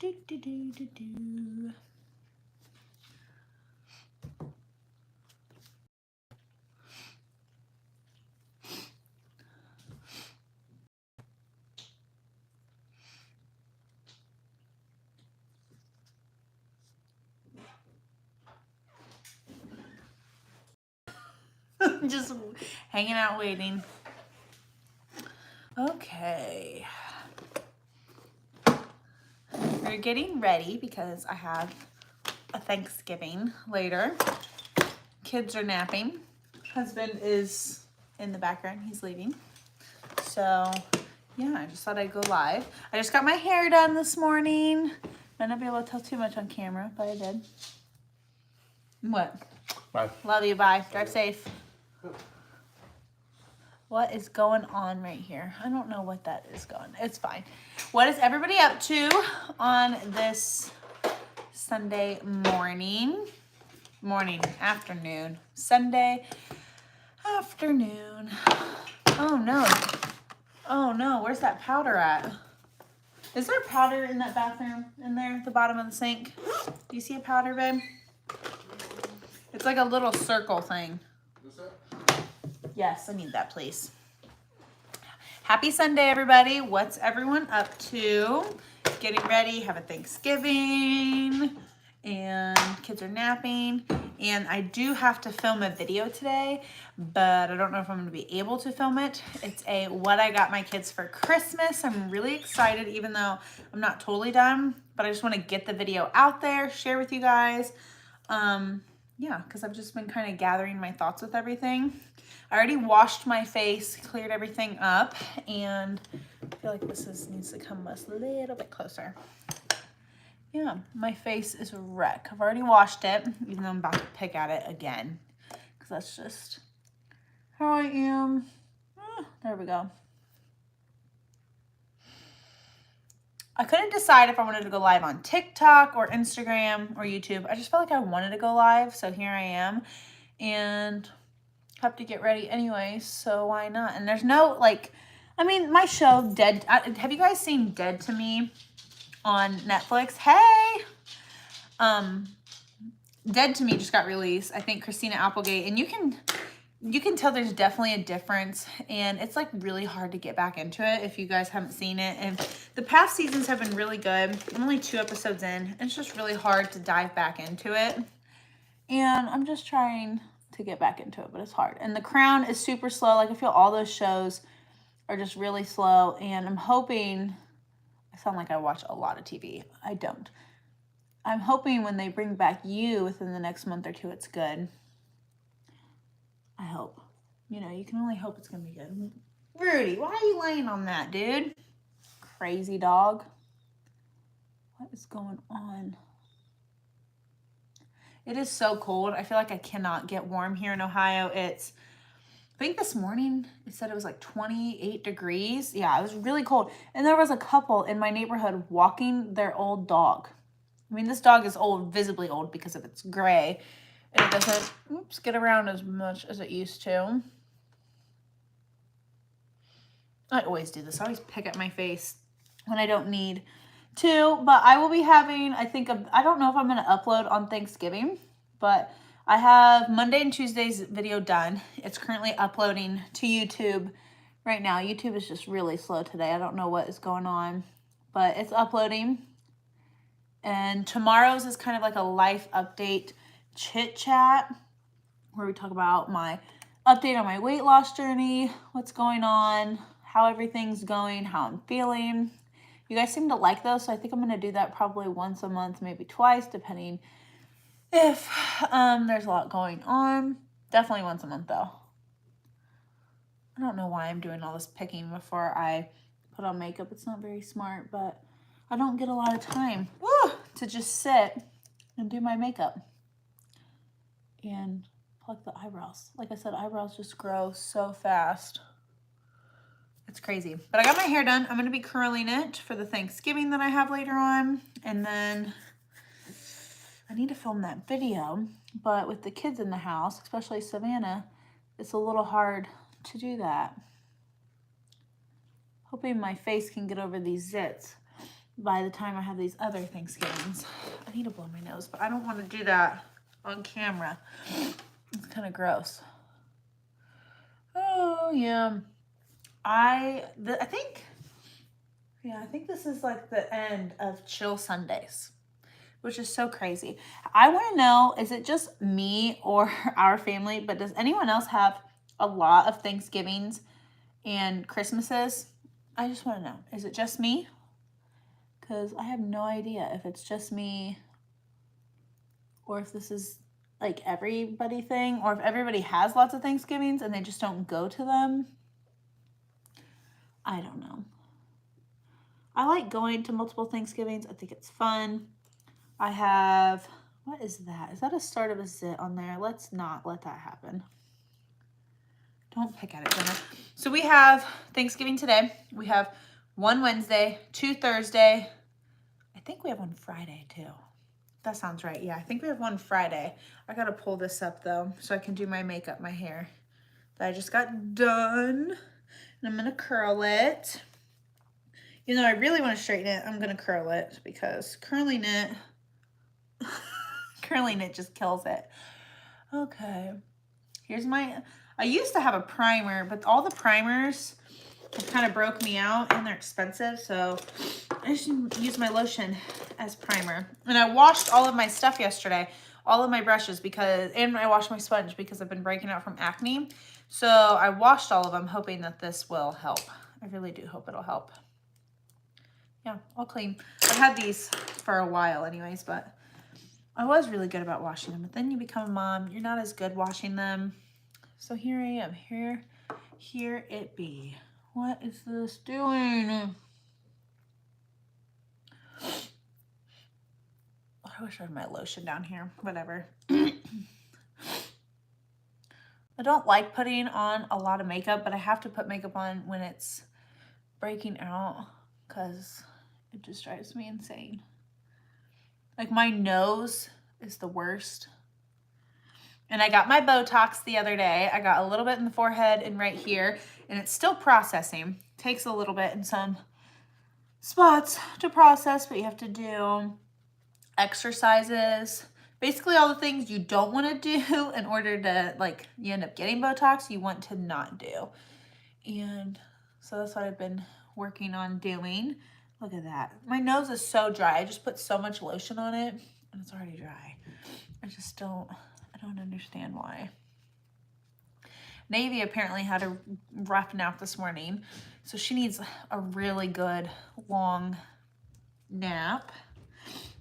Do, do, do, do, do. Just hanging out waiting. Okay. We're getting ready because I have a Thanksgiving later. Kids are napping. Husband is in the background. He's leaving. So, yeah, I just thought I'd go live. I just got my hair done this morning. Might not be able to tell too much on camera, but I did. What? Bye. Love you. Bye. Drive safe. What is going on right here? I don't know what that is going. It's fine. What is everybody up to on this Sunday morning? Afternoon. Sunday afternoon. Oh no. Oh no, where's that powder at? Is there powder in that bathroom in there at the bottom of the sink? Do you see a powder, babe? It's like a little circle thing. Yes, I need that, please. Happy Sunday, everybody. What's everyone up to? Getting ready, have a Thanksgiving, and kids are napping. And I do have to film a video today, but I don't know if I'm going to be able to film it. It's a what I got my kids for Christmas. I'm really excited, even though I'm not totally done, but I just want to get the video out there, share with you guys. Yeah, because I've just been kind of gathering my thoughts with everything. I already washed my face, cleared everything up, and I feel like this needs to come a little bit closer. Yeah, my face is a wreck. I've already washed it, even though I'm about to pick at it again, because that's just how I am. There we go. I couldn't decide if I wanted to go live on TikTok or Instagram or YouTube. I just felt like I wanted to go live, so here I am. And have to get ready anyway, so why not? And there's no, like, I mean, my show, Dead, have you guys seen Dead to Me on Netflix? Hey! Dead to Me just got released. I think Christina Applegate, and you can tell there's definitely a difference, and it's like really hard to get back into it if you guys haven't seen it. And the past seasons have been really good. I'm only 2 episodes in, and it's just really hard to dive back into it. And I'm just trying to get back into it, but it's hard. And The Crown is super slow. Like, I feel all those shows are just really slow, and I'm hoping, I sound like I watch a lot of TV. I don't. I'm hoping when they bring back You within the next month or 2, it's good. I hope. You know, you can only hope it's going to be good. Rudy, why are you laying on that, dude? Crazy dog. What is going on? It is so cold. I feel like I cannot get warm here in Ohio. I think this morning it said it was like 28 degrees. Yeah, it was really cold. And there was a couple in my neighborhood walking their old dog. I mean, this dog is old, visibly old, because of its gray. And it doesn't, get around as much as it used to. I always do this. I always pick at my face when I don't need to. But I will be having, I don't know if I'm going to upload on Thanksgiving, but I have Monday and Tuesday's video done. It's currently uploading to YouTube right now. YouTube is just really slow today. I don't know what is going on, but it's uploading. And tomorrow's is kind of like a life update chit chat where we talk about my update on my weight loss journey, what's going on, how everything's going, how I'm feeling. You guys seem to like those, so I think I'm going to do that probably once a month, maybe twice, depending if there's a lot going on. Definitely once a month, though. I don't know why I'm doing all this picking before I put on makeup. It's not very smart, but I don't get a lot of time to just sit and do my makeup and pluck the eyebrows. Like I said, eyebrows just grow so fast. It's crazy. But I got my hair done. I'm going to be curling it for the Thanksgiving that I have later on. And then I need to film that video. But with the kids in the house, especially Savannah, it's a little hard to do that. Hoping my face can get over these zits. by the time I have these other Thanksgivings. I need to blow my nose, but I don't want to do that on camera. It's kind of gross. Oh, yeah. I think this is like the end of Chill Sundays, which is so crazy. I want to know, is it just me or our family, but does anyone else have a lot of Thanksgivings and Christmases? I just want to know, is it just me? Because I have no idea if it's just me or if this is like everybody thing, or if everybody has lots of Thanksgivings and they just don't go to them. I don't know. I like going to multiple Thanksgivings. I think it's fun. I have, what is that? Is that a start of a zit on there? Let's not let that happen. Don't pick at it, Jenna. So we have Thanksgiving today. We have one Wednesday, 2 Thursday. I think we have one Friday too. That sounds right. Yeah, I think we have one Friday. I gotta pull this up though so I can do my makeup, my hair that I just got done. And I'm gonna curl it. You know, I really want to straighten it. I'm gonna curl it because curling it just kills it. Okay, here's my, I used to have a primer, but all the primers have kind of broke me out and they're expensive, so I just use my lotion as primer. And I washed all of my stuff yesterday, all of my brushes, because, and I washed my sponge because I've been breaking out from acne. So I washed all of them hoping that this will help. I really do hope it'll help. Yeah, all clean. I've had these for a while anyways, but I was really good about washing them. But then you become a mom, you're not as good washing them. So here I am, here it be. What is this doing? I wish I had my lotion down here. Whatever. I don't like putting on a lot of makeup, but I have to put makeup on when it's breaking out because it just drives me insane. Like my nose is the worst. And I got my Botox the other day. I got a little bit in the forehead and right here, and it's still processing. Takes a little bit in some spots to process, but you have to do exercises. Basically all the things you don't want to do in order to, like, you end up getting Botox, you want to not do. And so that's what I've been working on doing. Look at that. My nose is so dry. I just put so much lotion on it and it's already dry. I don't understand why. Navy apparently had a rough nap this morning, so she needs a really good long nap.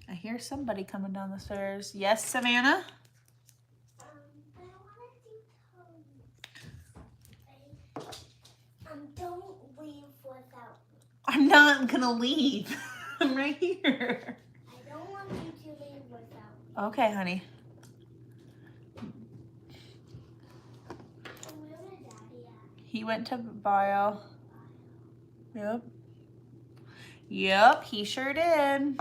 I hear somebody coming down the stairs. Yes, Savannah? I wanted to tell you. Don't leave without me. I'm not gonna leave. I'm right here. I don't want you to leave without me. Okay, honey. Where was Daddy at? He went to bio. Yep. Yep, he sure did.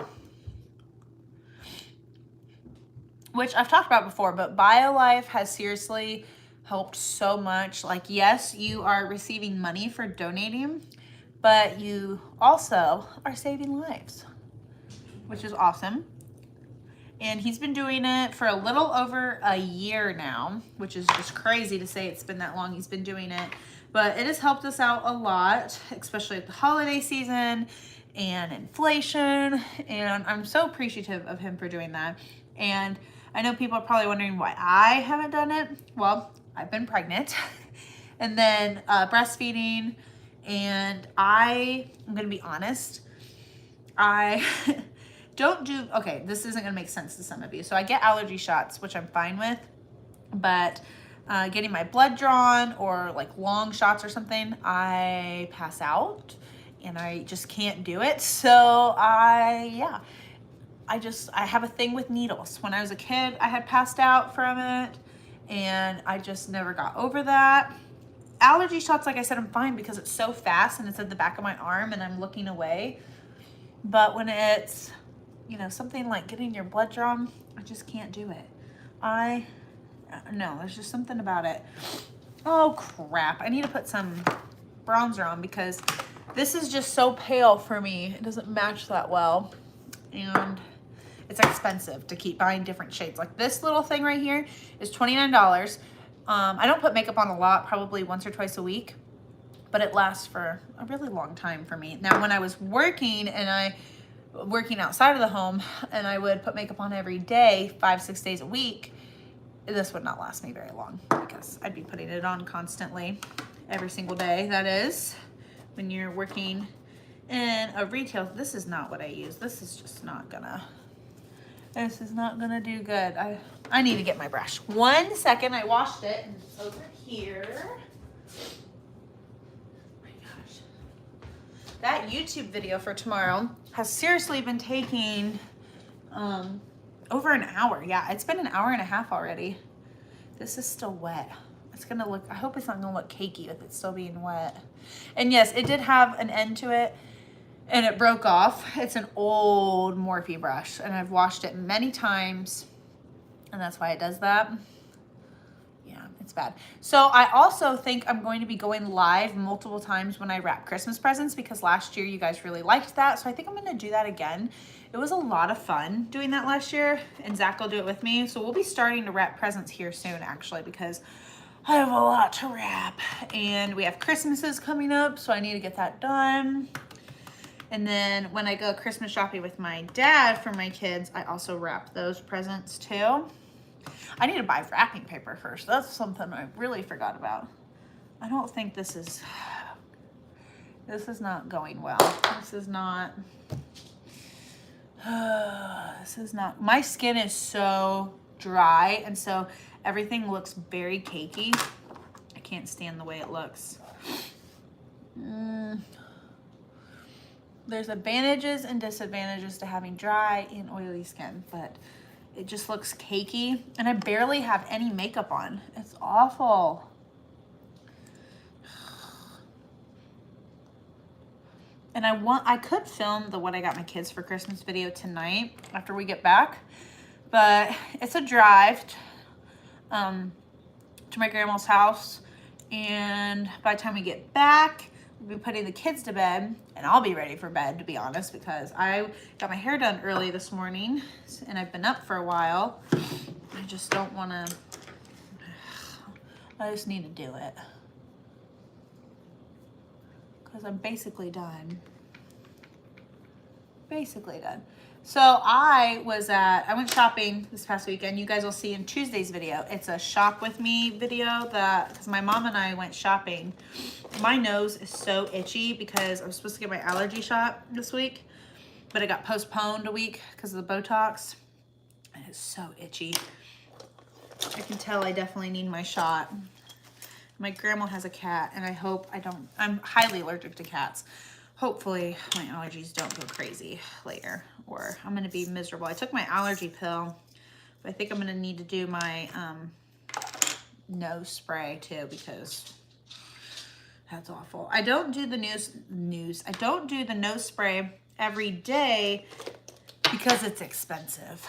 Which I've talked about before, but BioLife has seriously helped so much. Like, yes, you are receiving money for donating, but you also are saving lives, which is awesome. And he's been doing it for a little over a year now, which is just crazy to say it's been that long he's been doing it. But it has helped us out a lot, especially at the holiday season and inflation. And I'm so appreciative of him for doing that. And I know people are probably wondering why I haven't done it. Well, I've been pregnant and then breastfeeding. And I'm going to be honest, I don't do, okay, this isn't going to make sense to some of you. So I get allergy shots, which I'm fine with, but getting my blood drawn or like long shots or something, I pass out and I just can't do it. So I have a thing with needles. When I was a kid, I had passed out from it and I just never got over that. Allergy shots, like I said, I'm fine because it's so fast and it's at the back of my arm and I'm looking away. But when it's, you know, something like getting your blood drawn, I just can't do it. No, there's just something about it. Oh crap, I need to put some bronzer on because This is just so pale for me. It doesn't match that well. And it's expensive to keep buying different shades. Like this little thing right here is $29. I don't put makeup on a lot, probably once or twice a week, but it lasts for a really long time for me. Now, when I was working working outside of the home and I would put makeup on every day, 5-6 days a week, this would not last me very long because I'd be putting it on constantly every single day. That is when you're working in a retail. This is not what I use. This is just not gonna, this is not gonna do good. I need to get my brush. 1 second, I washed it and it's over here. Oh my gosh. That YouTube video for tomorrow has seriously been taking over an hour. Yeah, it's been an hour and a half already. This is still wet. It's gonna look, I hope it's not gonna look cakey with it still being wet. And yes, it did have an end to it and it broke off. It's an old Morphe brush and I've washed it many times and that's why it does that. Yeah, it's bad. So I also think I'm going to be going live multiple times when I wrap Christmas presents because last year you guys really liked that. So I think I'm gonna do that again. It was a lot of fun doing that last year and Zach will do it with me. So we'll be starting to wrap presents here soon actually because I have a lot to wrap and we have Christmases coming up. So I need to get that done. And then when I go Christmas shopping with my dad for my kids, I also wrap those presents too. I need to buy wrapping paper first. That's something I really forgot about. I don't think this is not going well. This is not, my skin is so dry and so everything looks very cakey. I can't stand the way it looks. There's advantages and disadvantages to having dry and oily skin, but it just looks cakey and I barely have any makeup on. It's awful. And I could film the what I got my kids for Christmas video tonight after we get back, but it's a drive to my grandma's house. And by the time we get back, we'll be putting the kids to bed and I'll be ready for bed, to be honest, because I got my hair done early this morning and I've been up for a while. I just don't want to, I just need to do it because I'm basically done. Basically done. So I went shopping this past weekend. You guys will see in Tuesday's video. It's a shop with me video because my mom and I went shopping. My nose is so itchy because I was supposed to get my allergy shot this week, but it got postponed a week because of the Botox. And it's so itchy. I can tell I definitely need my shot. My grandma has a cat and I'm highly allergic to cats. Hopefully my allergies don't go crazy later or I'm gonna be miserable. I took my allergy pill, but I think I'm gonna need to do my nose spray too because that's awful. I don't do the I don't do the nose spray every day because it's expensive.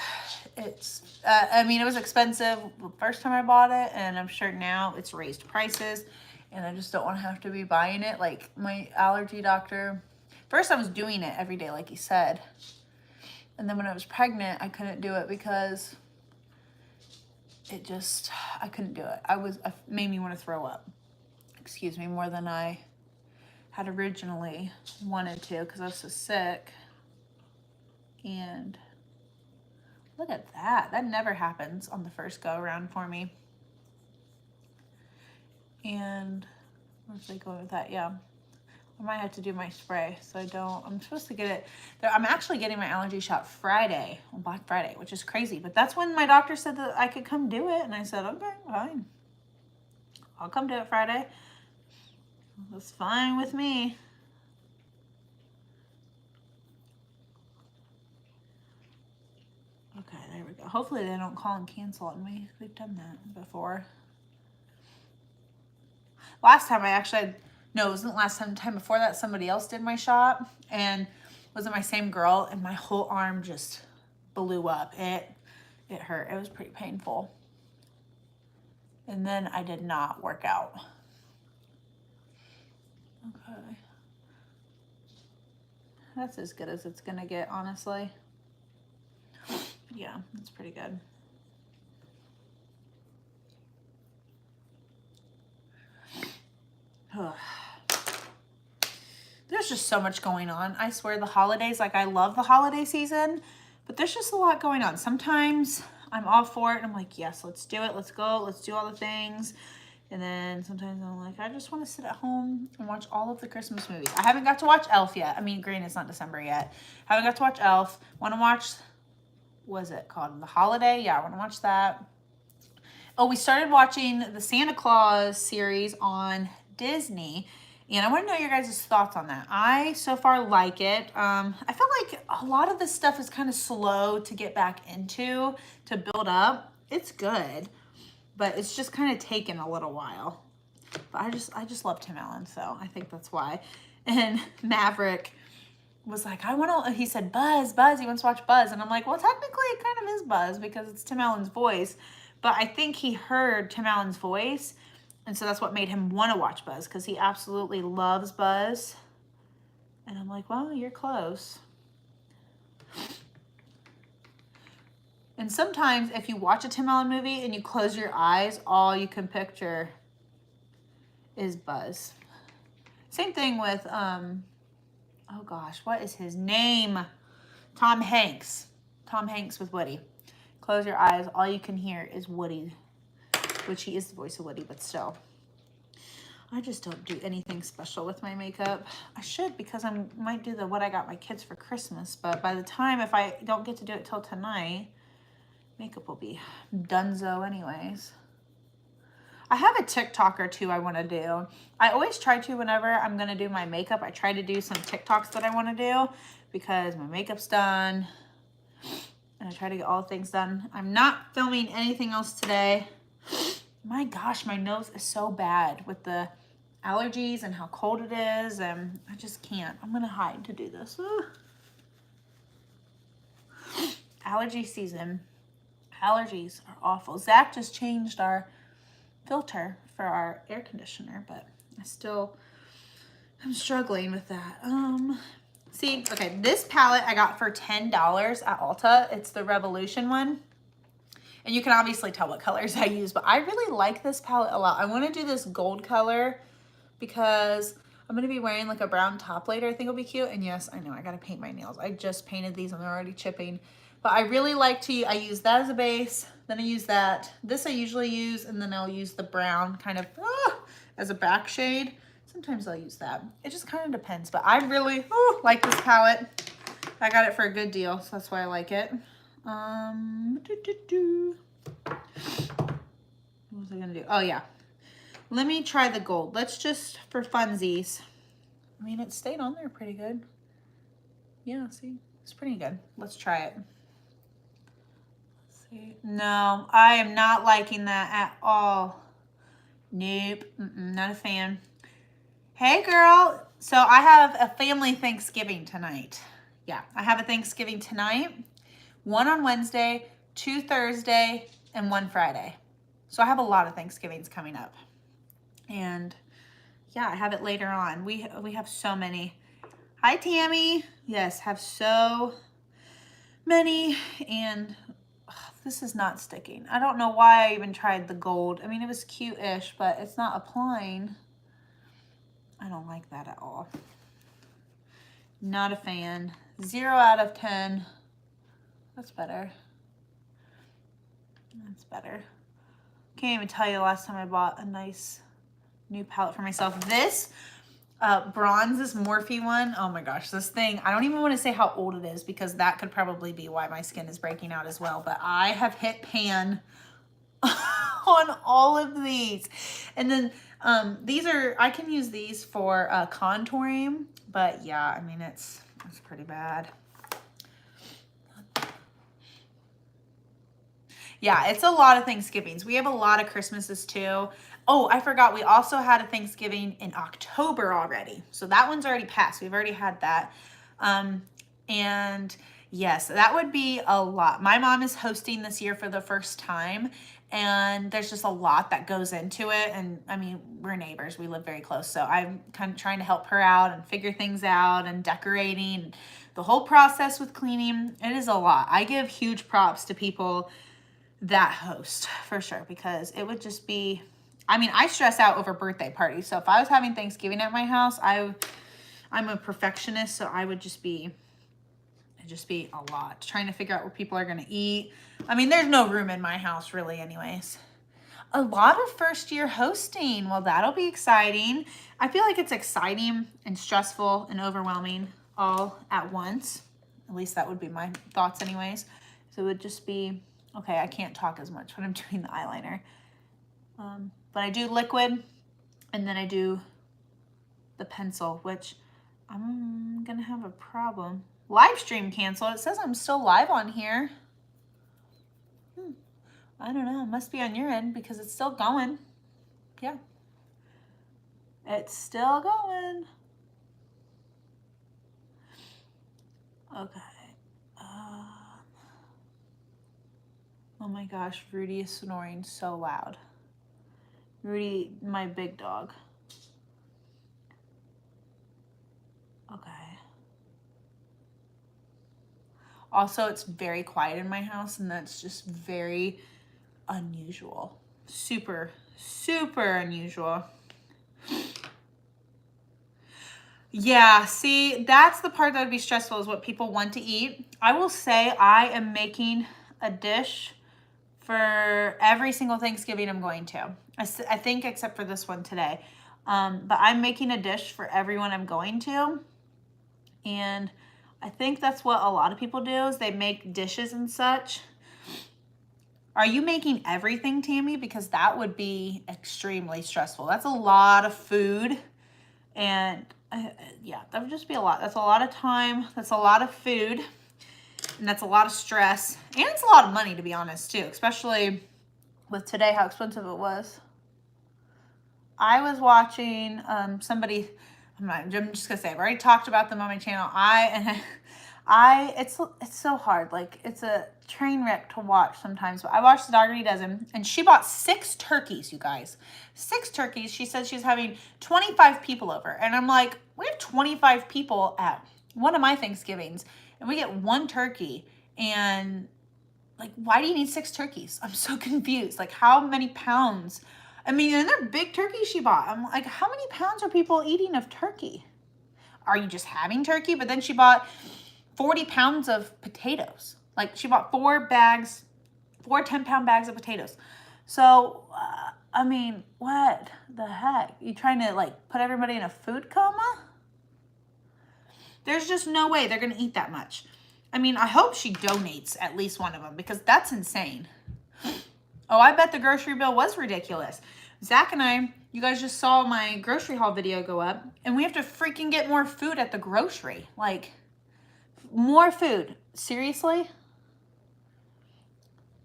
It's, I mean, it was expensive the first time I bought it and I'm sure now it's raised prices. And I just don't want to have to be buying it. Like my allergy doctor, first I was doing it every day, like he said. And then when I was pregnant, I couldn't do it because I couldn't do it. It made me want to throw up, excuse me, more than I had originally wanted to because I was so sick. And look at that. That never happens on the first go around for me. And where's they going with that? Yeah, I might have to do my spray. So I'm supposed to get it. I'm actually getting my allergy shot Friday, on Black Friday, which is crazy. But that's when my doctor said that I could come do it. And I said, okay, fine. I'll come do it Friday. That's fine with me. Okay, there we go. Hopefully they don't call and cancel on me. We've done that before. Last time it wasn't last time, time before that, somebody else did my shot and wasn't my same girl and my whole arm just blew up. It hurt. It was pretty painful. And then I did not work out. Okay. That's as good as it's gonna get, honestly. Yeah, that's pretty good. There's just so much going on. I swear the holidays, like I love the holiday season, but there's just a lot going on. Sometimes I'm all for it and I'm like, yes, let's do it. Let's go. Let's do all the things. And then sometimes I'm like, I just want to sit at home and watch all of the Christmas movies. I haven't got to watch Elf yet. I mean, granted, it's not December yet. Haven't got to watch Elf. Want to watch, what is it called? The Holiday? Yeah, I want to watch that. Oh, we started watching the Santa Claus series on Disney. And I want to know your guys' thoughts on that. I so far like it. I feel like a lot of this stuff is kind of slow to get back into, to build up. It's good, but it's just kind of taken a little while. But I just love Tim Allen, so I think that's why. And Maverick was like, he said Buzz, he wants to watch Buzz. And I'm like, well, technically it kind of is Buzz because it's Tim Allen's voice. But I think he heard Tim Allen's voice, and so that's what made him want to watch Buzz, because he absolutely loves Buzz. And I'm like, well, you're close. And sometimes if you watch a Tim Allen movie and you close your eyes, all you can picture is Buzz. Same thing with, oh gosh, what is his name? Tom Hanks. Tom Hanks with Woody. Close your eyes, all you can hear is Woody, which he is the voice of Woody, but still. I just don't do anything special with my makeup. I should, because I might do the what I got my kids for Christmas, but by the time, if I don't get to do it till tonight, makeup will be donezo anyways. I have a TikTok or two I want to do. I always try to, whenever I'm going to do my makeup, I try to do some TikToks that I want to do because my makeup's done. And I try to get all things done. I'm not filming anything else today. My gosh, my nose is so bad with the allergies and how cold it is. And I just can't. I'm going to hide to do this. Allergy season. Allergies are awful. Zach just changed our filter for our air conditioner, but I'm struggling with that. See, okay, this palette I got for $10 at Ulta. It's the Revolution one. And you can obviously tell what colors I use, but I really like this palette a lot. I want to do this gold color because I'm going to be wearing like a brown top later. I think it'll be cute. And yes, I know I got to paint my nails. I just painted these and they're already chipping. But I really like to, I use that as a base. Then I use that. This I usually use, and then I'll use the brown kind of as a back shade. Sometimes I'll use that. It just kind of depends, but I really like this palette. I got it for a good deal, so that's why I like it. What was I gonna do? Oh yeah, let me try the gold. Let's just, for funsies. I mean, it stayed on there pretty good. Yeah, see, it's pretty good. Let's try it. Let's see. No, I am not liking that at all. Nope, not a fan. Hey girl, so I have a family Thanksgiving tonight. Yeah, I have a Thanksgiving tonight, one on Wednesday, 2 Thursday, and 1 Friday. So I have a lot of Thanksgivings coming up. And yeah, I have it later on. We have so many. Hi Tammy. Yes, have so many, and this is not sticking. I don't know why I even tried the gold. I mean, it was cute-ish, but it's not applying. I don't like that at all. Not a fan. 0 out of 10. That's better. That's better. Can't even tell you the last time I bought a nice new palette for myself. This bronze, this Morphe one. Oh my gosh, this thing. I don't even want to say how old it is because that could probably be why my skin is breaking out as well. But I have hit pan on all of these. And then these are, I can use these for contouring, but yeah, I mean, it's pretty bad. Yeah, it's a lot of Thanksgivings. We have a lot of Christmases too. Oh, I forgot. We also had a Thanksgiving in October already. So that one's already passed. We've already had that. And yes, that would be a lot. My mom is hosting this year for the first time. And there's just a lot that goes into it. And I mean, we're neighbors, we live very close. So I'm kind of trying to help her out and figure things out and decorating, the whole process with cleaning. It is a lot. I give huge props to people that host for sure, because it would just be, I mean, I stress out over birthday parties. So if I was having Thanksgiving at my house, I'm a perfectionist. So I would just be, it'd just be a lot trying to figure out what people are going to eat. I mean, there's no room in my house really anyways. A lot of first year hosting. Well, that'll be exciting. I feel like it's exciting and stressful and overwhelming all at once. At least that would be my thoughts anyways. So it would just be, okay, I can't talk as much when I'm doing the eyeliner. But I do liquid, and then I do the pencil, which I'm going to have a problem. Live stream canceled. It says I'm still live on here. I don't know. It must be on your end because it's still going. Yeah. It's still going. Okay. Oh my gosh, Rudy is snoring so loud. Rudy, my big dog. Okay. Also, it's very quiet in my house, and that's just very unusual. Super, super unusual. Yeah, see, that's the part that would be stressful, is what people want to eat. I will say I am making a dish for every single Thanksgiving I'm going to. I think except for this one today. But I'm making a dish for everyone I'm going to. And I think that's what a lot of people do, is they make dishes and such. Are you making everything, Tammy? Because that would be extremely stressful. That's a lot of food. And yeah, that would just be a lot. That's a lot of time. That's a lot of food. And that's a lot of stress. And it's a lot of money, to be honest, too. Especially with today, how expensive it was. I was watching somebody, I'm just going to say, I've already talked about them on my channel. It's so hard. Like, it's a train wreck to watch sometimes. But I watched The Doggery Dozen, and she bought 6 turkeys, you guys. 6 turkeys. She said she's having 25 people over. And I'm like, we have 25 people at one of my Thanksgivings, and we get 1 turkey. And, like, why do you need 6 turkeys? I'm so confused. Like, how many pounds? I mean, and they're big turkeys she bought. I'm like, how many pounds are people eating of turkey? Are you just having turkey? But then she bought 40 pounds of potatoes. Like, she bought 4 10-pound bags of potatoes. So, I mean, what the heck? You trying to, like, put everybody in a food coma? There's just no way they're going to eat that much. I mean, I hope she donates at least one of them, because that's insane. Oh, I bet the grocery bill was ridiculous. Zach and I, you guys just saw my grocery haul video go up, and we have to freaking get more food at the grocery. Like, more food. Seriously?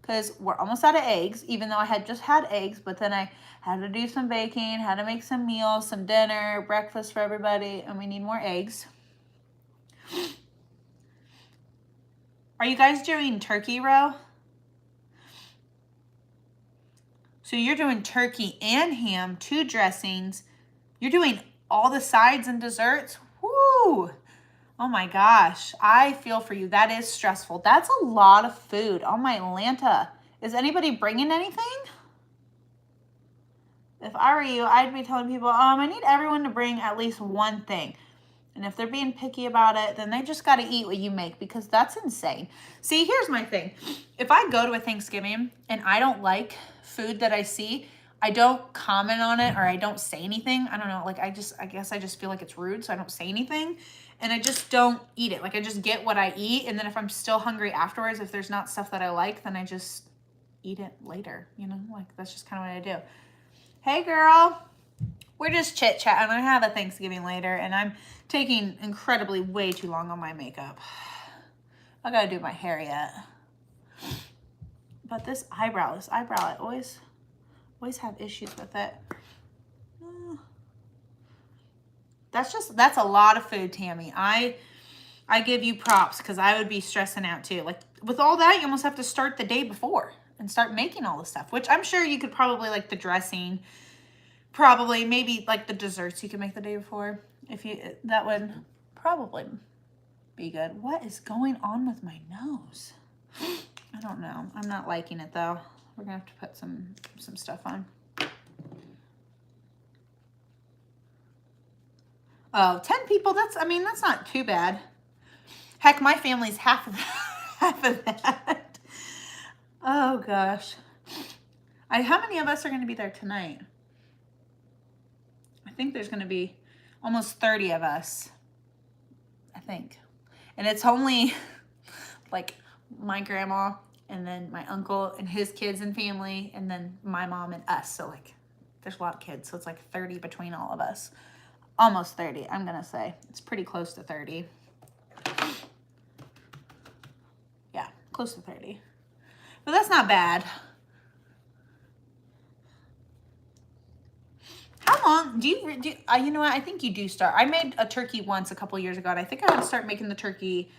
Because we're almost out of eggs, even though I had just had eggs, but then I had to do some baking, had to make some meals, some dinner, breakfast for everybody, and we need more eggs. Are you guys doing turkey row? So you're doing turkey and ham, 2 dressings. You're doing all the sides and desserts. Woo! Oh my gosh, I feel for you. That is stressful. That's a lot of food. Oh my Lanta. Is anybody bringing anything? If I were you, I'd be telling people, I need everyone to bring at least 1 thing. And if they're being picky about it, then they just got to eat what you make, because that's insane. See, here's my thing. If I go to a Thanksgiving and I don't like food that I see, I don't comment on it, or I don't say anything. I don't know. Like, I guess I just feel like it's rude, so I don't say anything. And I just don't eat it. Like, I just get what I eat. And then if I'm still hungry afterwards, if there's not stuff that I like, then I just eat it later. You know, like, that's just kind of what I do. Hey, girl. We're just chit-chatting. I have a Thanksgiving later, and I'm taking incredibly way too long on my makeup. I gotta do my hair yet. But this eyebrow, I always have issues with it. That's a lot of food, Tammy. I give you props, because I would be stressing out too. Like, with all that, you almost have to start the day before. and start making all the stuff, which I'm sure you could probably, like the dressing, probably maybe like the desserts you could make the day before. If you, that would probably be good. What is going on with my nose? I don't know. I'm not liking it though. We're gonna have to put some stuff on. Oh, 10 people, that's, I mean, that's not too bad. Heck, my family's half of that. Oh gosh. How many of us are gonna be there tonight? I think there's gonna be almost 30 of us, I think. And it's only like my grandma and then my uncle and his kids and family, and then my mom and us. So like, there's a lot of kids. So it's like 30 between all of us. Almost 30, I'm gonna say. It's pretty close to 30. Yeah, close to 30. But that's not bad. How long do you you know what, I think you do start. I made a turkey once a couple years ago, and I think I had to start making the turkey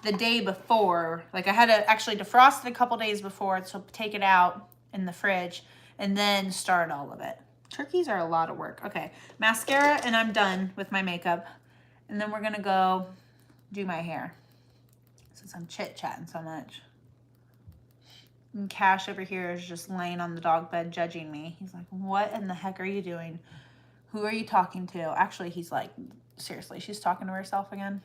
the day before. Like I had to actually defrost it a couple days before, so take it out in the fridge and then start all of it. Turkeys are a lot of work. Okay, mascara, and I'm done with my makeup. And then we're gonna go do my hair, since I'm chit-chatting so much. And Cash over here is just laying on the dog bed judging me. He's like, what in the heck are you doing? Who are you talking to? Actually, he's like, seriously, she's talking to herself again.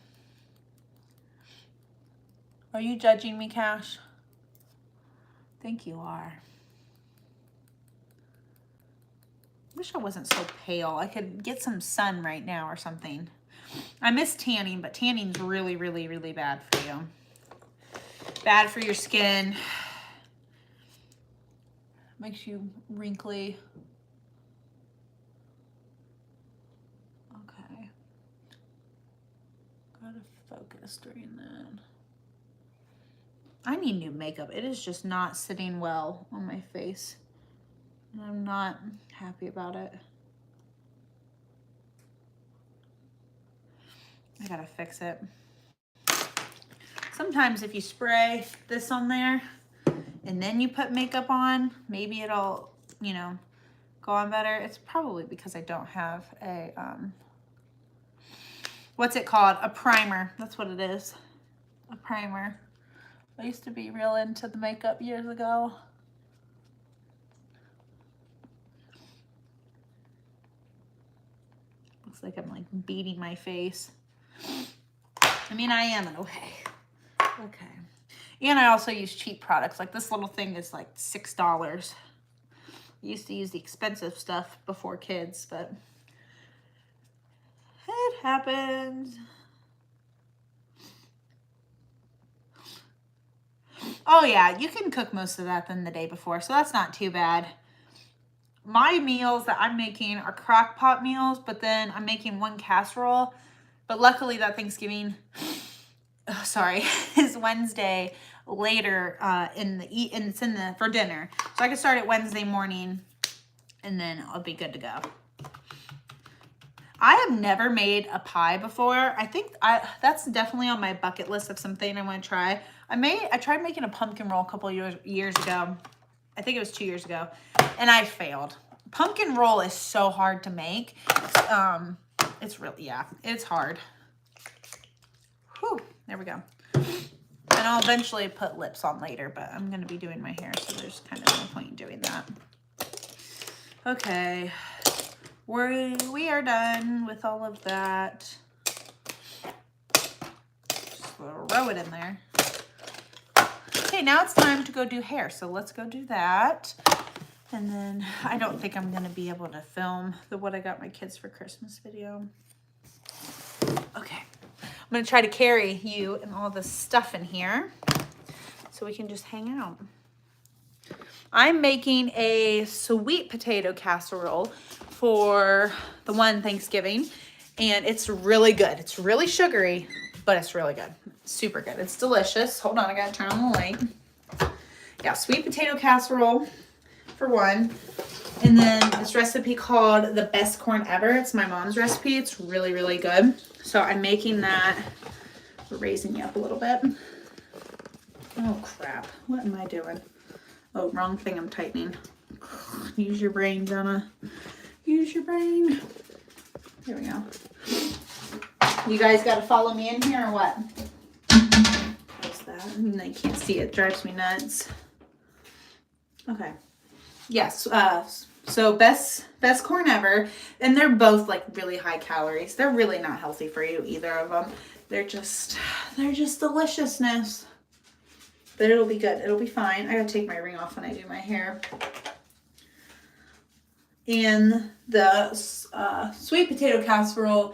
Are you judging me, Cash? I think you are. Wish I wasn't so pale. I could get some sun right now or something. I miss tanning, but tanning's really, really, really bad for you. Bad for your skin. Makes you wrinkly. Okay. Gotta focus during that. I need new makeup. It is just not sitting well on my face. And I'm not happy about it. I gotta fix it. Sometimes if you spray this on there and then you put makeup on, maybe it'll, you know, go on better. It's probably because I don't have a, what's it called? A primer. That's what it is. A primer. I used to be real into the makeup years ago. Looks like I'm like beating my face. I mean, I am in a way. Okay. And I also use cheap products. Like this little thing is like $6. I used to use the expensive stuff before kids, but it happens. Oh yeah, you can cook most of that than the day before, so that's not too bad. My meals that I'm making are crock pot meals, but then I'm making one casserole. But luckily that Thanksgiving, is Wednesday later for dinner. So I can start it Wednesday morning and then I'll be good to go. I have never made a pie before. I think that's definitely on my bucket list of something I want to try. I tried making a pumpkin roll a couple years ago. I think it was 2 years ago, and I failed. Pumpkin roll is so hard to make. It's really, yeah, it's hard. Whew, there we go. And I'll eventually put lips on later, but I'm going to be doing my hair, so there's kind of no point in doing that. Okay, we are done with all of that. Just throw it in there. Okay, now it's time to go do hair, so let's go do that. And then I don't think I'm going to be able to film the what I got my kids for Christmas video. Okay, I'm going to try to carry you and all this stuff in here so we can just hang out. I'm making a sweet potato casserole for the one Thanksgiving, and it's really good. It's really sugary, but it's really good. Super good. It's delicious. Hold on, I got to turn on the light. Yeah, sweet potato casserole for one. And then this recipe called the best corn ever. It's my mom's recipe. It's really, really good. So I'm making that. We're raising you up a little bit. Oh crap, what am I doing? Oh, wrong thing I'm tightening. Use your brain, Donna. Use your brain. There we go. You guys got to follow me in here or what? What's that? I can't see it. Drives me nuts. Okay. Yes. So best corn ever, and they're both like really high calories. They're really not healthy for you, either of them. They're just deliciousness. But it'll be good. It'll be fine. I gotta take my ring off when I do my hair. And the sweet potato casserole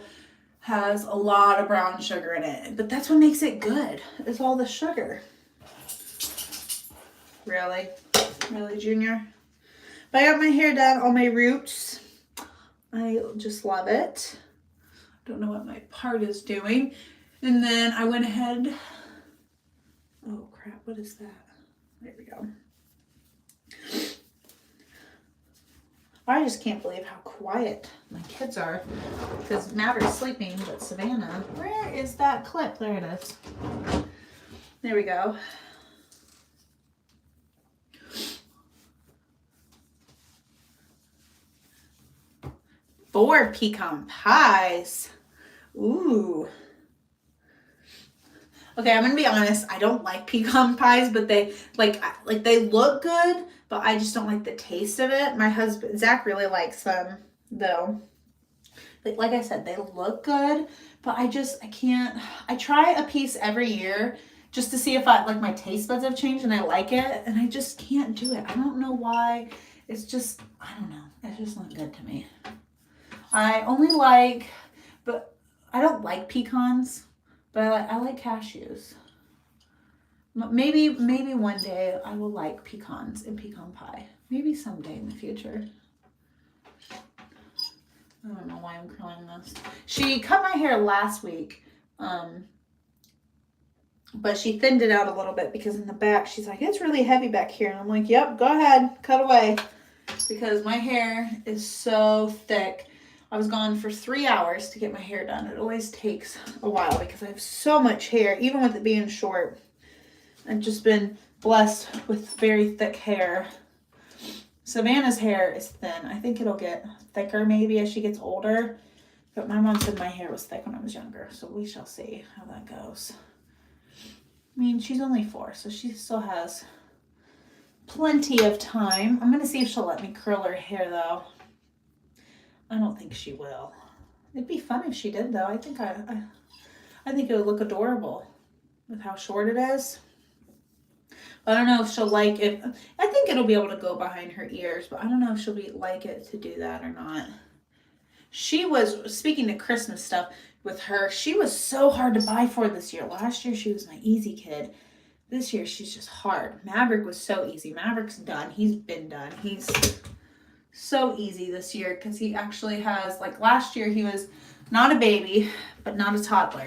has a lot of brown sugar in it, but that's what makes it good. It's all the sugar. Really, Junior? But I got my hair done, all my roots. I just love it. Don't know what my part is doing. And then I went ahead. Oh crap, what is that? There we go. I just can't believe how quiet my kids are, because Maverick's sleeping, but Savannah, where is that clip? There it is. There we go. 4 pecan pies. Ooh. Okay, I'm gonna be honest. I don't like pecan pies, but they they look good, but I just don't like the taste of it. My husband Zach really likes them though. Like I said, they look good, but I can't. I try a piece every year just to see if my taste buds have changed and I like it, and I just can't do it. I don't know why. It's just, I don't know. It's just not good to me. I don't like pecans. But I like cashews. Maybe one day I will like pecans and pecan pie. Maybe someday in the future. I don't know why I'm curling this. She cut my hair last week, but she thinned it out a little bit because in the back she's like, it's really heavy back here. And I'm like, yep, go ahead, cut away. Because my hair is so thick. I was gone for 3 hours to get my hair done. It always takes a while because I have so much hair, even with it being short. I've just been blessed with very thick hair. Savannah's hair is thin. I think it'll get thicker maybe as she gets older. But my mom said my hair was thick when I was younger, so we shall see how that goes. I mean, she's only 4, so she still has plenty of time. I'm going to see if she'll let me curl her hair, though. I don't think she will. It'd be fun if she did, though. I think it would look adorable with how short it is. I don't know if she'll like it. I think it'll be able to go behind her ears, but I don't know if she'll like it to do that or not. She was, speaking of Christmas stuff with her, she was so hard to buy for this year. Last year, she was my easy kid. This year, she's just hard. Maverick was so easy. Maverick's done. He's been done. He's so easy this year because he actually has, last year he was not a baby, but not a toddler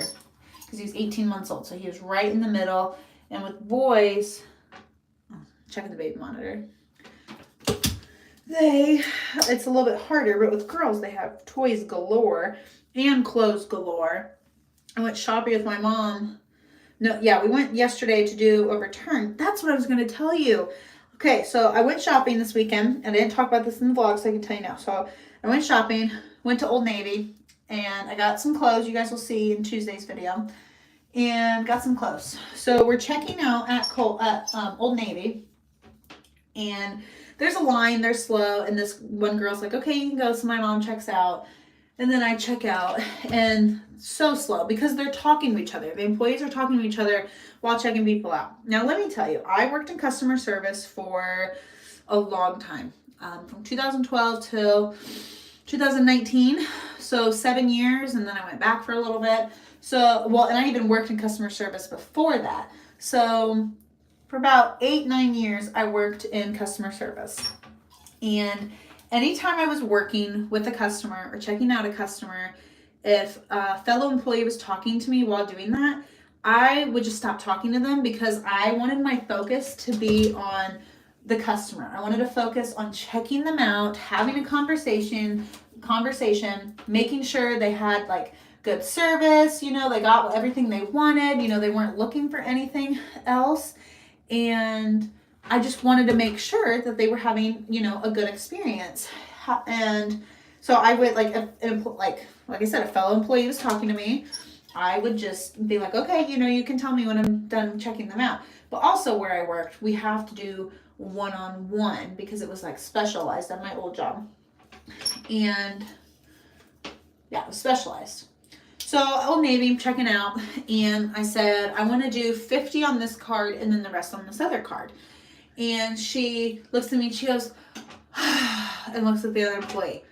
because he was 18 months old. So he was right in the middle. And with boys, check the baby monitor. It's a little bit harder, but with girls, they have toys galore and clothes galore. I went shopping with my mom. No, yeah, we went yesterday to do a return. That's what I was going to tell you. Okay, so I went shopping this weekend, and I didn't talk about this in the vlog, so I can tell you now. So I went shopping, went to Old Navy, and I got some clothes. You guys will see in Tuesday's video, and got some clothes. So we're checking out at Old Navy, and there's a line. They're slow, and this one girl's like, okay, you can go. So my mom checks out, and then I check out, and so slow because they're talking to each other. The employees are talking to each other while checking people out. Now, let me tell you, I worked in customer service for a long time, from 2012 till 2019, so 7 years, and then I went back for a little bit. So, well, and I even worked in customer service before that. So for about 8-9 years, I worked in customer service. And anytime I was working with a customer or checking out a customer, if a fellow employee was talking to me while doing that, I would just stop talking to them because I wanted my focus to be on the customer. I wanted to focus on checking them out, having a conversation, making sure they had good service, they got everything they wanted, they weren't looking for anything else. And I just wanted to make sure that they were having, you know, a good experience. And so I would like I said, a fellow employee was talking to me. I would just be like, okay, you know, you can tell me when I'm done checking them out. But also where I worked, we have to do one-on-one because it was like specialized at my old job. And yeah, it was specialized. So Old Navy, I'm checking out, and I said, I want to do 50 on this card and then the rest on this other card. And she looks at me, she goes, and looks at the other employee.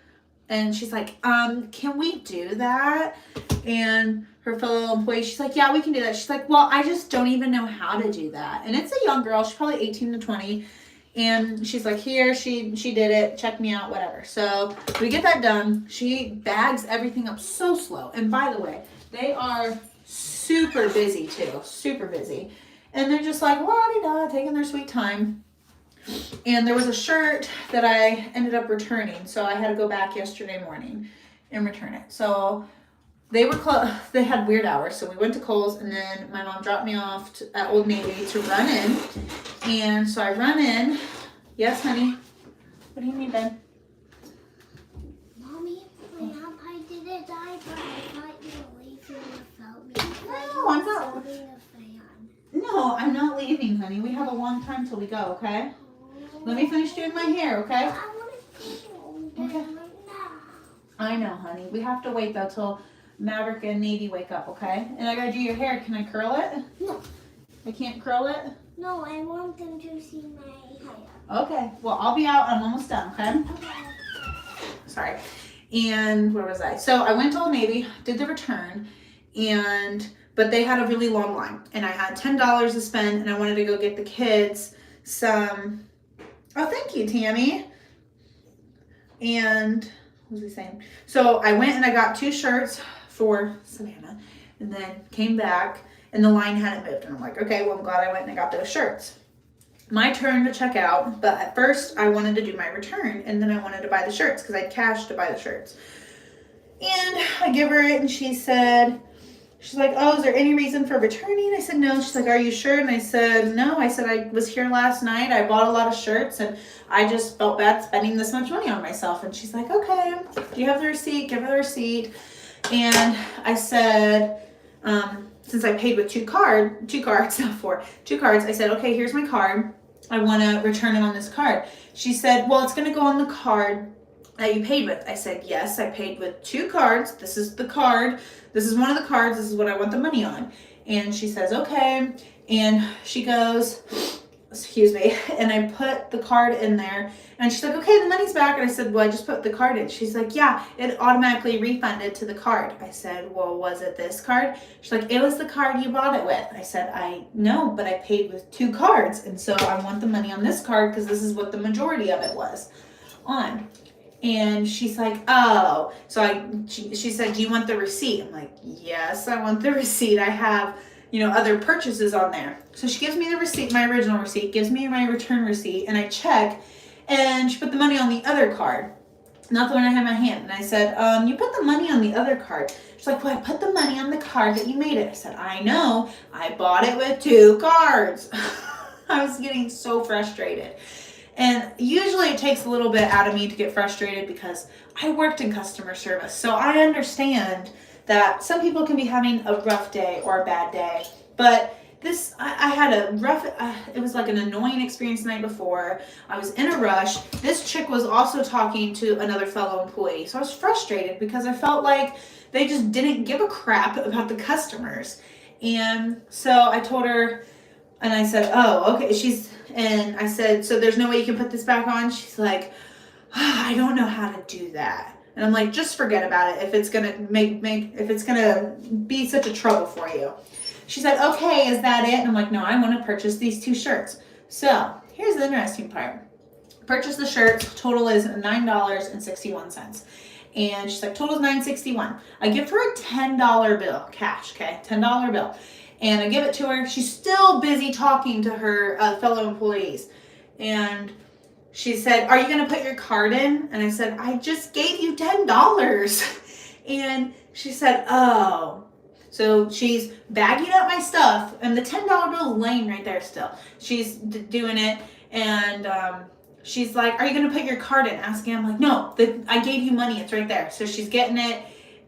And she's like, can we do that? And her fellow employee, she's like, yeah, we can do that. She's like, well, I just don't even know how to do that. And it's a young girl, she's probably 18 to 20. And she's like, here, she did it, check me out, whatever. So we get that done. She bags everything up so slow. And by the way, they are super busy too, super busy. And they're just like, la-di-da, taking their sweet time. And there was a shirt that I ended up returning. So I had to go back yesterday morning and return it. So they were they had weird hours. So we went to Kohl's, and then my mom dropped me off at Old Navy to run in. And so I run in. Yes, honey? What do you need, babe? Mommy, my grandpa didn't die, but I thought you were leaving without me. No, I'm not. A fan. No, I'm not leaving, honey. We have a long time till we go, okay? Let me finish doing my hair, okay? I want to go Okay. right now. I know, honey. We have to wait though till Maverick and Navy wake up, okay? And I gotta do your hair. Can I curl it? No. I can't curl it? No, I want them to see my hair. Okay. Well, I'll be out. I'm almost done, okay? Okay. Sorry. And where was I? So I went to Old Navy, did the return, but they had a really long line, and I had $10 to spend, and I wanted to go get the kids some. Oh, thank you, Tammy. And what was he saying? So I went and I got 2 shirts for Savannah, and then came back, and the line hadn't moved. And I'm like, okay, well, I'm glad I went and I got those shirts. My turn to check out, but at first I wanted to do my return, and then I wanted to buy the shirts because I had cash to buy the shirts. And I give her it, and she's like, oh, is there any reason for returning? I said, no. She's like, are you sure? And I said, no. I said, I was here last night. I bought a lot of shirts, and I just felt bad spending this much money on myself. And she's like, okay, do you have the receipt? Give her the receipt. And I said, since I paid with two cards, I said, okay, here's my card. I want to return it on this card. She said, well, it's going to go on the card that you paid with. I said, yes, I paid with 2 cards. This is the card. This is one of the cards. This is what I want the money on. And she says, okay. And she goes, excuse me. And I put the card in there. And she's like, okay, the money's back. And I said, well, I just put the card in. She's like, yeah, it automatically refunded to the card. I said, well, was it this card? She's like, it was the card you bought it with. I said, I know, but I paid with 2 cards. And so I want the money on this card because this is what the majority of it was on. And she's like, oh. So she said, do you want the receipt? I'm like, yes, I want the receipt. I have, other purchases on there. So she gives me the receipt, my original receipt, gives me my return receipt, and I check, and she put the money on the other card, not the one I had in my hand. And I said, you put the money on the other card. She's like, well, I put the money on the card that you made it. I said, I know. I bought it with 2 cards. I was getting so frustrated. And usually it takes a little bit out of me to get frustrated because I worked in customer service. So I understand that some people can be having a rough day or a bad day. But I had a rough, it was like an annoying experience the night before. I was in a rush. This chick was also talking to another fellow employee. So I was frustrated because I felt like they just didn't give a crap about the customers. And so I told her, and I said, oh, okay. And I said, so there's no way you can put this back on? She's like, I don't know how to do that. And I'm like, just forget about it if it's gonna if it's gonna be such a trouble for you. She said, okay, is that it? And I'm like, no, I want to purchase these 2 shirts. So here's the interesting part. Purchase the shirts, total is $9.61. And she's like, total is $9.61. I give her a $10 bill, cash, okay? $10 bill. And I give it to her. She's still busy talking to her fellow employees. And she said, are you going to put your card in? And I said, I just gave you $10. And she said, oh. So she's bagging up my stuff. And the $10 bill is laying right there still. She's doing it. And she's like, are you going to put your card in? Asking. I'm like, no, I gave you money. It's right there. So she's getting it.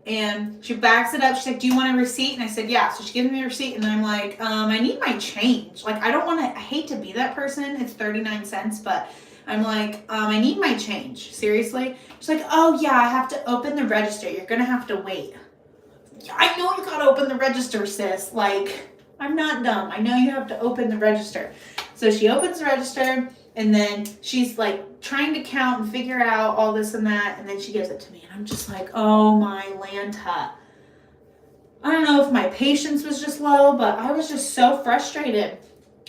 And she backs it up. She's like, do you want a receipt? And I said, yeah. So she gives me a receipt. And I'm like, I need my change. Like, I hate to be that person. It's 39 cents. But I'm like, I need my change. Seriously? She's like, oh, yeah, I have to open the register. You're going to have to wait. I know you got to open the register, sis. Like, I'm not dumb. I know you have to open the register. So she opens the register. And then she's like trying to count and figure out all this and that. And then she gives it to me. And I'm just like, oh my Lanta. I don't know if my patience was just low, but I was just so frustrated.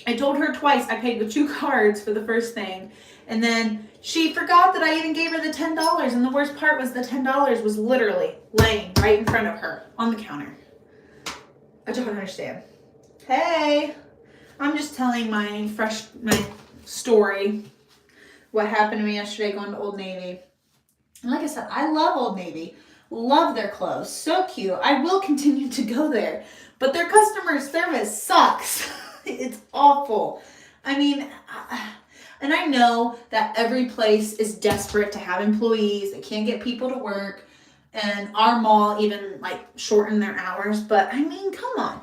I told her twice I paid with 2 cards for the first thing. And then she forgot that I even gave her the $10. And the worst part was the $10 was literally laying right in front of her on the counter. I don't understand. Hey, I'm just telling my story, what happened to me yesterday going to Old Navy. And like I said, I love Old Navy, love their clothes, so cute. I will continue to go there, but their customer service sucks. It's awful. I mean, and I know that every place is desperate to have employees. They can't get people to work, and our mall even like shortened their hours. But I mean, come on.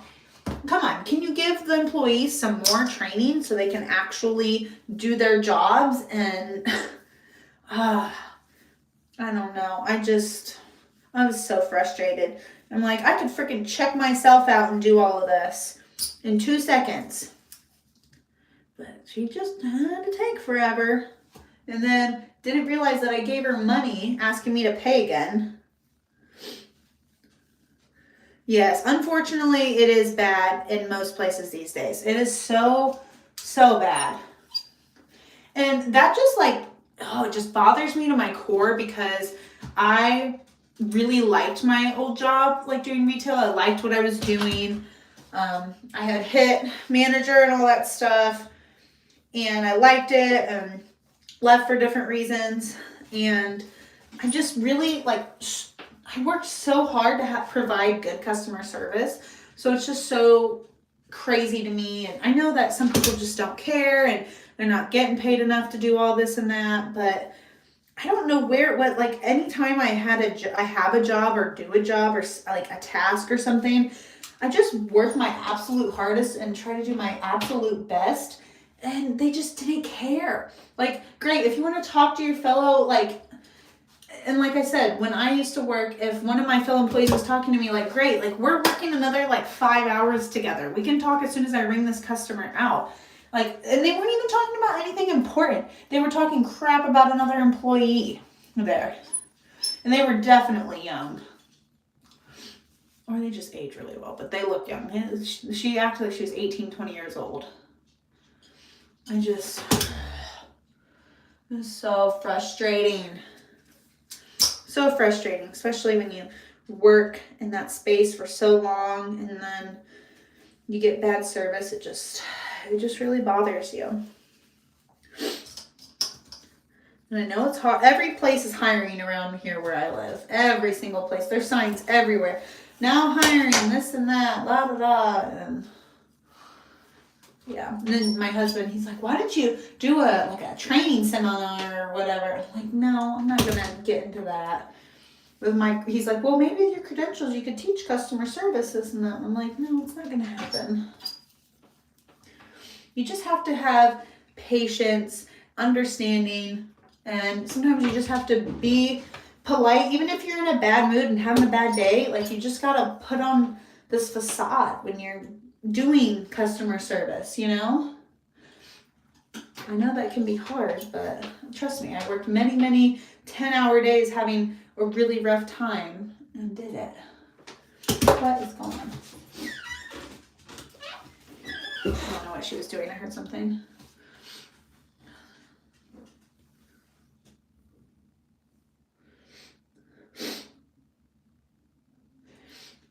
Can you give the employees some more training so they can actually do their jobs? And I don't know. I was so frustrated. I'm like, I could freaking check myself out and do all of this in 2 seconds. But she just had to take forever. And then didn't realize that I gave her money asking me to pay again. Yes, unfortunately, it is bad in most places these days. It is so, so bad. And that just it just bothers me to my core because I really liked my old job, like doing retail. I liked what I was doing. I had hit manager and all that stuff. And I liked it and left for different reasons. And I just really I worked so hard to provide good customer service. So it's just so crazy to me. And I know that some people just don't care and they're not getting paid enough to do all this and that. But I don't know anytime I have a job or do a job or like a task or something, I just work my absolute hardest and try to do my absolute best. And they just didn't care. Like, great, if you want to talk to your fellow, and like I said, when I used to work, if one of my fellow employees was talking to me, great, we're working another 5 hours together. We can talk as soon as I ring this customer out. And they weren't even talking about anything important. They were talking crap about another employee there. And they were definitely young. Or they just age really well, but they look young. She acted like she was 18, 20 years old. It was so frustrating. So frustrating, especially when you work in that space for so long and then you get bad service. It just really bothers you. And I know it's hard. Every place is hiring around here where I live. Every single place. There's signs everywhere. Now hiring, this and that, blah, blah, blah. And yeah. And then my husband, he's like, why don't you do a training seminar or whatever? I'm like, no, I'm not going to get into that. He's like, well, maybe with your credentials, you could teach customer service, this and that. I'm like, no, it's not going to happen. You just have to have patience, understanding, and sometimes you just have to be polite. Even if you're in a bad mood and having a bad day, you just got to put on this facade when you're doing customer service, I know that can be hard, but trust me, I worked many, many 10-hour days having a really rough time and did it. What is going on? I don't know what she was doing. I heard something.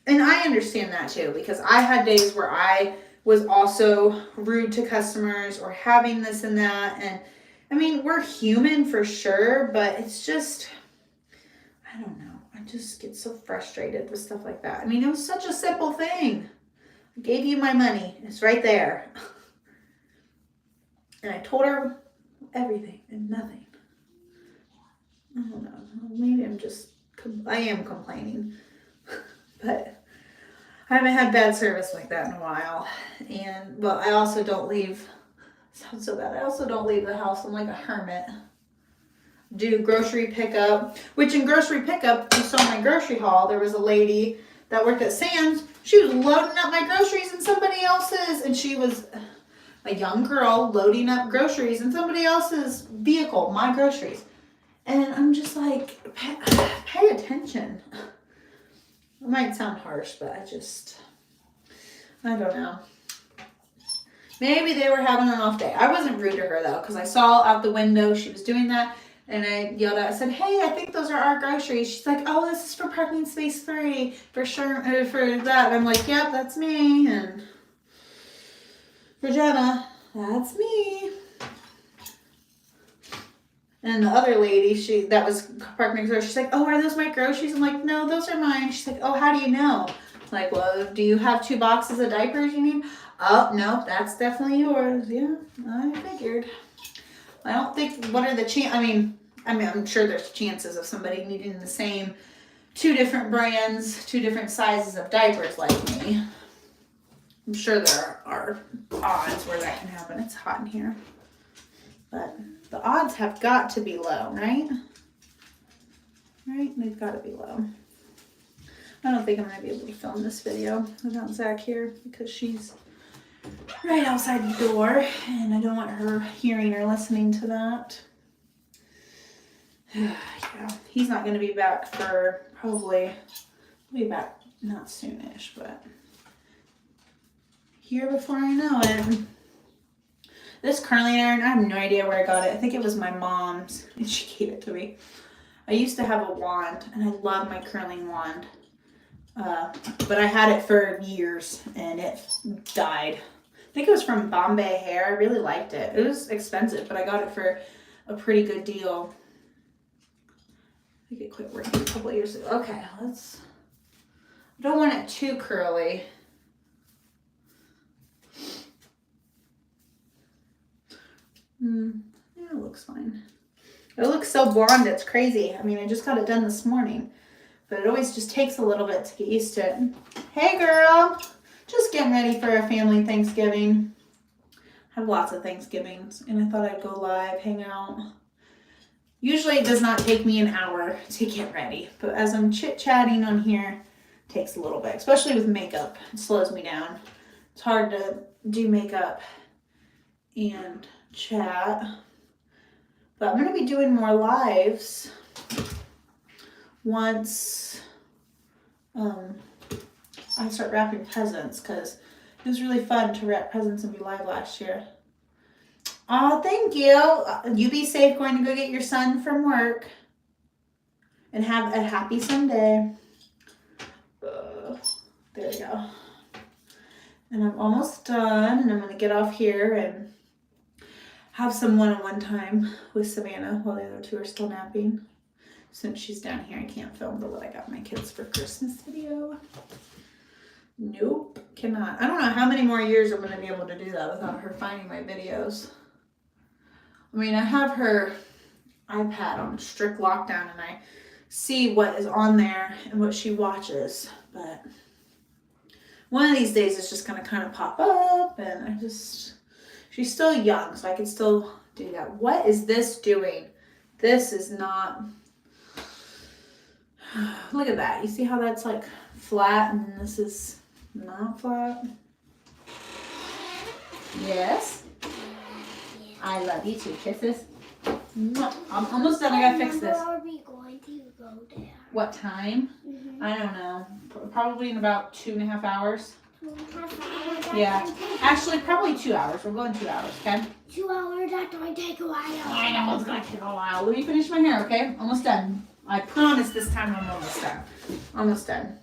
And I understand that too, because I had days where I was also rude to customers or having this and that. And I mean, we're human for sure, but it's just, I don't know. I just get so frustrated with stuff like that. I mean, it was such a simple thing. I gave you my money. It's right there. And I told her everything and nothing. I don't know. Maybe I am complaining. But I haven't had bad service like that in a while. And, well, I also don't leave, sounds so bad, I also don't leave the house. I'm like a hermit. Do grocery pickup, which in grocery pickup, you saw my grocery haul, there was a lady that worked at Sam's. She was loading up my groceries in somebody else's, and she was a young girl loading up groceries in somebody else's vehicle, my groceries. And I'm just like, pay attention. It might sound harsh, but I don't know. Maybe they were having an off day. I wasn't rude to her though, because I saw out the window she was doing that, and I yelled out, I said, hey, I think those are our groceries. She's like, oh, this is for parking space 3, for sure, for that. And I'm like, yep, that's me. And for Jenna, that's me. And the other lady, that was parked next door, she's like, oh, are those my groceries? I'm like, no, those are mine. She's like, oh, how do you know? I'm like, well, do you have 2 boxes of diapers you need? Oh, no, that's definitely yours. Yeah, I figured. I don't think, what are the chances? I mean, I'm sure there's chances of somebody needing the same 2 different brands, 2 different sizes of diapers like me. I'm sure there are odds where that can happen. It's hot in here. But the odds have got to be low, right? Right? They've got to be low. I don't think I'm going to be able to film this video without Zach here because she's right outside the door and I don't want her hearing or listening to that. Yeah, he's not going to be back for probably, he'll be back not soonish, but here before I know it. This curling iron, I have no idea where I got it. I think it was my mom's, and she gave it to me. I used to have a wand, and I love my curling wand. But I had it for years, and it died. I think it was from Bombay Hair. I really liked it. It was expensive, but I got it for a pretty good deal. I think it quit working a couple of years ago. Okay, I don't want it too curly. Yeah, it looks fine. It looks so blonde, it's crazy. I mean, I just got it done this morning, but it always just takes a little bit to get used to it. Hey girl, just getting ready for a family Thanksgiving. I have lots of Thanksgivings, and I thought I'd go live, hang out. Usually it does not take me an hour to get ready, but as I'm chit-chatting on here, it takes a little bit, especially with makeup. It slows me down. It's hard to do makeup and chat, but I'm going to be doing more lives once I start wrapping presents, because it was really fun to wrap presents and be live last year. Oh, thank you. You be safe going to go get your son from work, and have a happy Sunday. There we go. And I'm almost done, and I'm going to get off here and have some one-on-one time with Savannah while the other 2 are still napping. Since she's down here, I can't film the what I got my kids for Christmas video. Nope, cannot. I don't know how many more years I'm going to be able to do that without her finding my videos. I mean, I have her iPad on strict lockdown, and I see what is on there and what she watches, but one of these days it's just going to kind of pop up, and she's still young, so I can still do that. What is this doing? This is not, look at that. You see how that's like flat and this is not flat? Yes? I love you too. Kisses. I'm almost done. I gotta fix this. When are we going to go there? What time? I don't know. Probably in about 2.5 hours. 2.5 hours? Yeah. Actually, probably 2 hours. We're going 2 hours, okay? 2 hours, that's going to take a while. I know, it's going to take a while. Let me finish my hair, okay? Almost done. I promise this time I'm almost done. Almost done.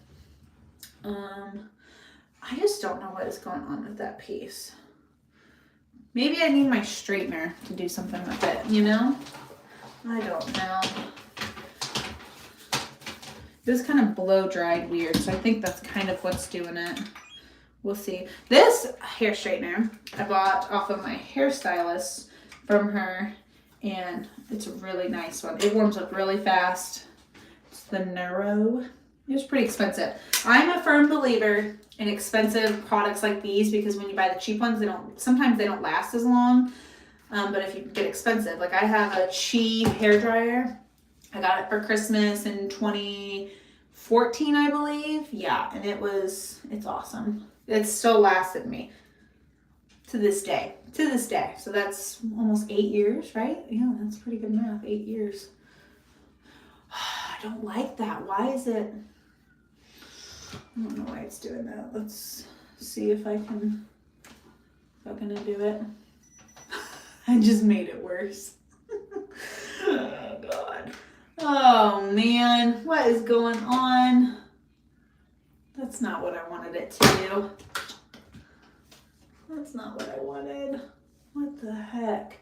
I just don't know what is going on with that piece. Maybe I need my straightener to do something with it, you know? I don't know. It was kind of blow dried weird, so I think that's kind of what's doing it. We'll see. This hair straightener I bought off of my hairstylist from her, and it's a really nice one. It warms up really fast. It's the Neuro. It was pretty expensive. I'm a firm believer in expensive products like these because when you buy the cheap ones, sometimes they don't last as long. But if you get expensive, like I have a Chi hair dryer. I got it for Christmas in 2014, I believe. Yeah, and it's awesome. It still lasted me to this day. So that's almost 8 years, right? Yeah, that's pretty good math. 8 years. I don't like that. Why is it? I don't know why it's doing that. Let's see if I'm gonna do it. I just made it worse. Oh God. Oh man, what is going on? That's not what I wanted it to do. That's not what I wanted. What the heck?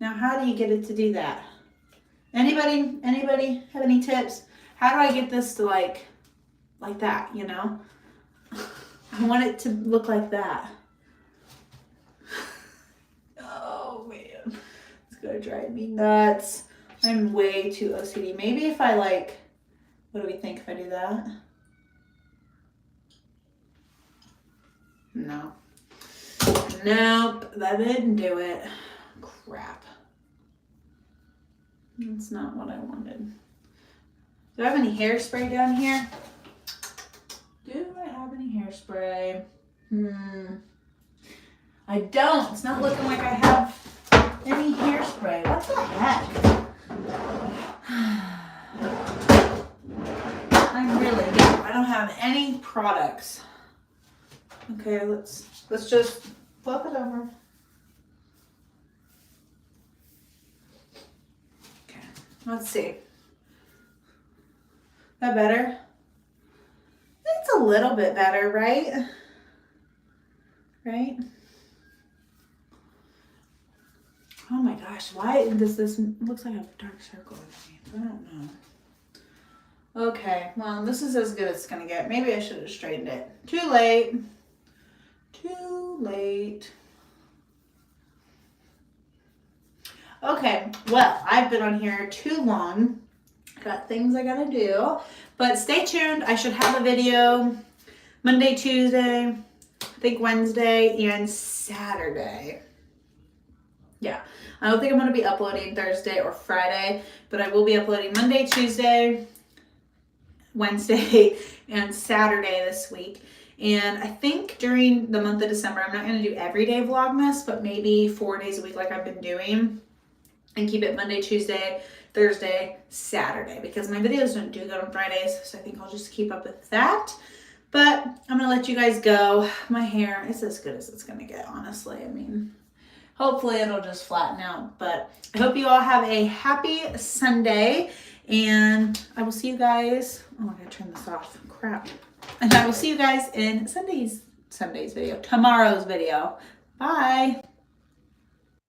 Now how do you get it to do that? Anybody have any tips? How do I get this to like that, you know? I want it to look like that. Oh man, it's gonna drive me nuts. I'm way too OCD. Maybe if I what do we think if I do that? No. Nope, that didn't do it. Crap. That's not what I wanted. Do I have any hairspray down here? Do I have any hairspray? I don't. It's not looking like I have any hairspray. What the heck? I really don't. I don't have any products. Okay, let's just flip it over. Okay, let's see. That better? It's a little bit better, right? Right? Oh my gosh, why does this looks like a dark circle in me? I don't know. Okay, well, this is as good as it's gonna get. Maybe I should have straightened it. Too late. Too late. Okay, well, I've been on here too long. Got things I gotta do, but stay tuned. I should have a video Monday, Tuesday, I think Wednesday, and Saturday. Yeah, I don't think I'm going to be uploading Thursday or Friday, but I will be uploading Monday, Tuesday, Wednesday, and Saturday this week. And I think during the month of December, I'm not going to do everyday Vlogmas, but maybe 4 days a week like I've been doing, and keep it Monday, Tuesday, Thursday, Saturday, because my videos don't do good on Fridays, so I think I'll just keep up with that. But I'm going to let you guys go. My hair is as good as it's going to get, honestly. I mean, hopefully it'll just flatten out, but I hope you all have a happy Sunday, and I will see you guys. Oh, I gotta turn this off. Crap. And I will see you guys in Sunday's video, tomorrow's video. Bye.